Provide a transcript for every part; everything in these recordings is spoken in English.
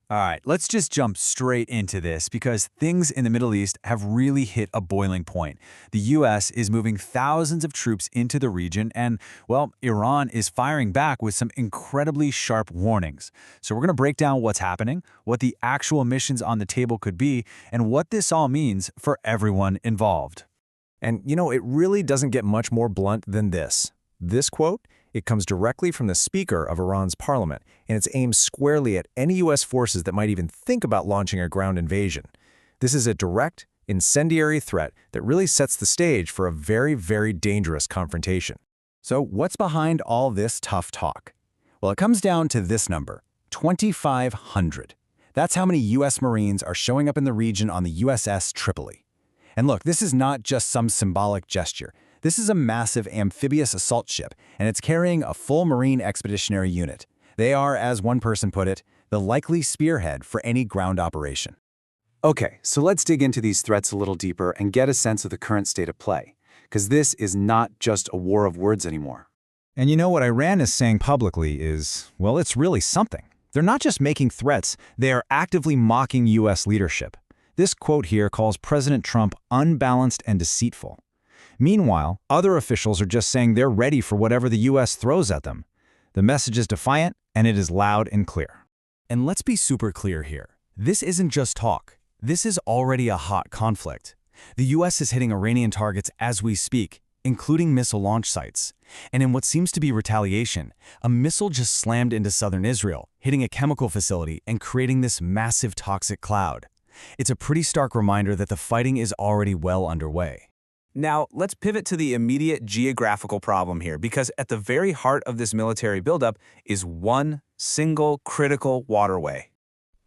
All right, let's just jump straight into this because things in the Middle East have really hit a boiling point. The U.S. is moving thousands of troops into the region, and, well, Iran is firing back with some incredibly sharp warnings. So we're going to break down what's happening, what the actual missions on the table could be, and what this all means for everyone involved. And, it really doesn't get much more blunt than this. This quote, it comes directly from the Speaker of Iran's parliament, and it's aimed squarely at any U.S. forces that might even think about launching a ground invasion. This is a direct, incendiary threat that really sets the stage for a very, very dangerous confrontation. So what's behind all this tough talk? Well, it comes down to this number, 2,500. That's how many U.S. Marines are showing up in the region on the USS Tripoli. And look, this is not just some symbolic gesture. This is a massive amphibious assault ship, and it's carrying a full Marine expeditionary unit. They are, as one person put it, the likely spearhead for any ground operation. Okay, so let's dig into these threats a little deeper and get a sense of the current state of play, because this is not just a war of words anymore. And what Iran is saying publicly is, well, it's really something. They're not just making threats, they are actively mocking U.S. leadership. This quote here calls President Trump unbalanced and deceitful. Meanwhile, other officials are just saying they're ready for whatever the U.S. throws at them. The message is defiant, and it is loud and clear. And let's be super clear here. This isn't just talk. This is already a hot conflict. The U.S. is hitting Iranian targets as we speak, including missile launch sites. And in what seems to be retaliation, a missile just slammed into southern Israel, hitting a chemical facility and creating this massive toxic cloud. It's a pretty stark reminder that the fighting is already well underway. Now, let's pivot to the immediate geographical problem here, because at the very heart of this military buildup is one single critical waterway.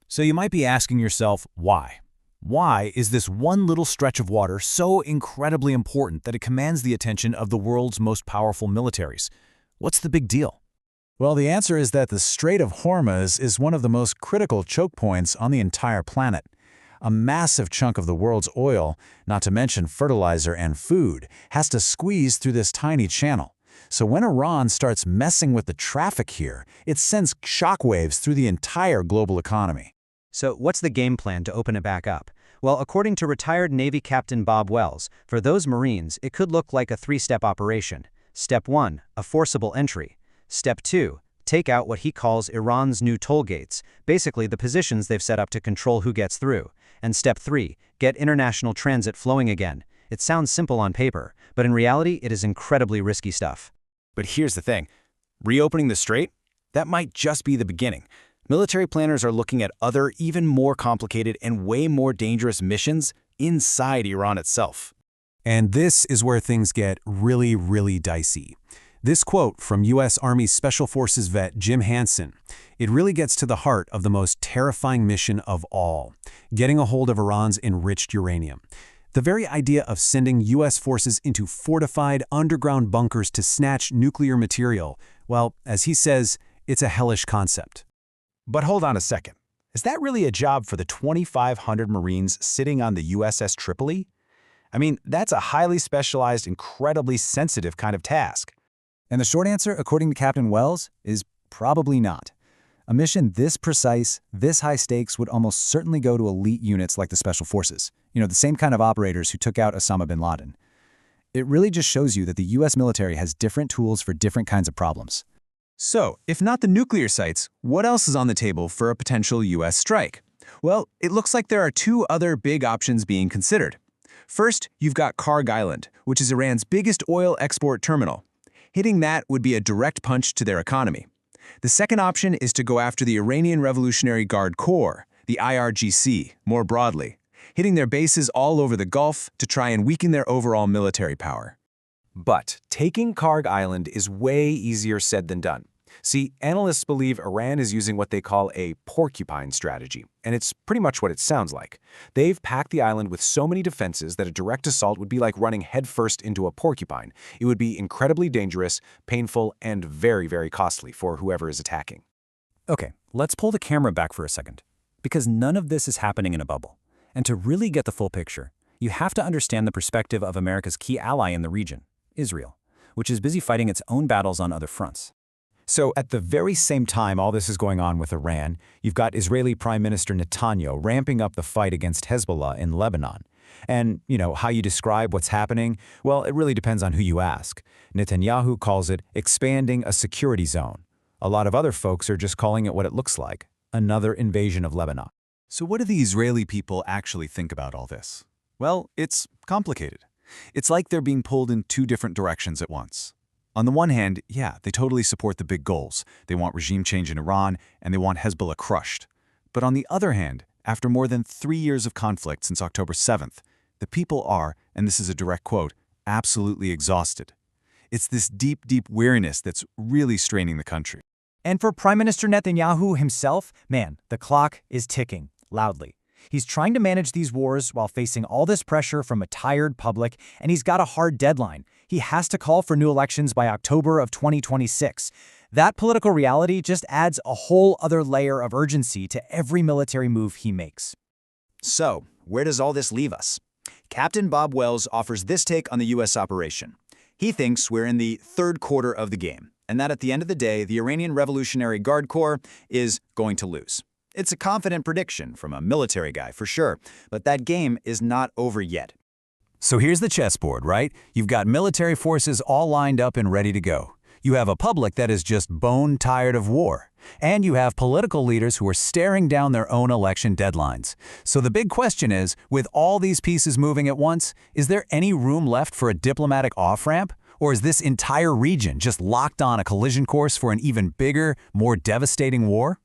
So you might be asking yourself, why? Why is this one little stretch of water so incredibly important that it commands the attention of the world's most powerful militaries? What's the big deal? Well, the answer is that the Strait of Hormuz is one of the most critical choke points on the entire planet. A massive chunk of the world's oil, not to mention fertilizer and food, has to squeeze through this tiny channel. So when Iran starts messing with the traffic here, it sends shockwaves through the entire global economy. So what's the game plan to open it back up? Well, according to retired Navy Captain Bob Wells, for those Marines, it could look like a three-step operation. Step 1, a forcible entry. Step 2, take out what he calls Iran's new toll gates, basically the positions they've set up to control who gets through. And Step 3, get international transit flowing again. It sounds simple on paper, but in reality, it is incredibly risky stuff. But here's the thing. Reopening the strait? That might just be the beginning. Military planners are looking at other, even more complicated and way more dangerous missions inside Iran itself. And this is where things get really, really dicey. This quote from U.S. Army Special Forces vet Jim Hansen, it really gets to the heart of the most terrifying mission of all, getting a hold of Iran's enriched uranium. The very idea of sending U.S. forces into fortified underground bunkers to snatch nuclear material, well, as he says, it's a hellish concept. But hold on a second. Is that really a job for the 2,500 Marines sitting on the USS Tripoli? I mean, that's a highly specialized, incredibly sensitive kind of task. And the short answer, according to Captain Wells, is probably not. A mission this precise, this high stakes would almost certainly go to elite units like the Special Forces, the same kind of operators who took out Osama bin Laden. It really just shows you that the U.S. military has different tools for different kinds of problems. So, if not the nuclear sites, what else is on the table for a potential U.S. strike? Well, it looks like there are two other big options being considered. First, you've got Karg Island, which is Iran's biggest oil export terminal. Hitting that would be a direct punch to their economy. The second option is to go after the Iranian Revolutionary Guard Corps, the IRGC, more broadly, hitting their bases all over the Gulf to try and weaken their overall military power. But taking Karg Island is way easier said than done. See, analysts believe Iran is using what they call a porcupine strategy, and it's pretty much what it sounds like. They've packed the island with so many defenses that a direct assault would be like running headfirst into a porcupine. It would be incredibly dangerous, painful, and very, very costly for whoever is attacking. Okay, let's pull the camera back for a second, because none of this is happening in a bubble. And to really get the full picture, you have to understand the perspective of America's key ally in the region, Israel, which is busy fighting its own battles on other fronts. So at the very same time all this is going on with Iran, you've got Israeli Prime Minister Netanyahu ramping up the fight against Hezbollah in Lebanon. And, how you describe what's happening, well, it really depends on who you ask. Netanyahu calls it expanding a security zone. A lot of other folks are just calling it what it looks like, another invasion of Lebanon. So what do the Israeli people actually think about all this? Well, it's complicated. It's like they're being pulled in two different directions at once. On the one hand, yeah, they totally support the big goals. They want regime change in Iran, and they want Hezbollah crushed. But on the other hand, after more than 3 years of conflict since October 7th, the people are, and this is a direct quote, absolutely exhausted. It's this deep, deep weariness that's really straining the country. And for Prime Minister Netanyahu himself, man, the clock is ticking loudly. He's trying to manage these wars while facing all this pressure from a tired public, and he's got a hard deadline. He has to call for new elections by October of 2026. That political reality just adds a whole other layer of urgency to every military move he makes. So, where does all this leave us? Captain Bob Wells offers this take on the U.S. operation. He thinks we're in the third quarter of the game, and that at the end of the day, the Iranian Revolutionary Guard Corps is going to lose. It's a confident prediction from a military guy, for sure, but that game is not over yet. So here's the chessboard, right? You've got military forces all lined up and ready to go. You have a public that is just bone-tired of war. And you have political leaders who are staring down their own election deadlines. So the big question is, with all these pieces moving at once, is there any room left for a diplomatic off-ramp? Or is this entire region just locked on a collision course for an even bigger, more devastating war?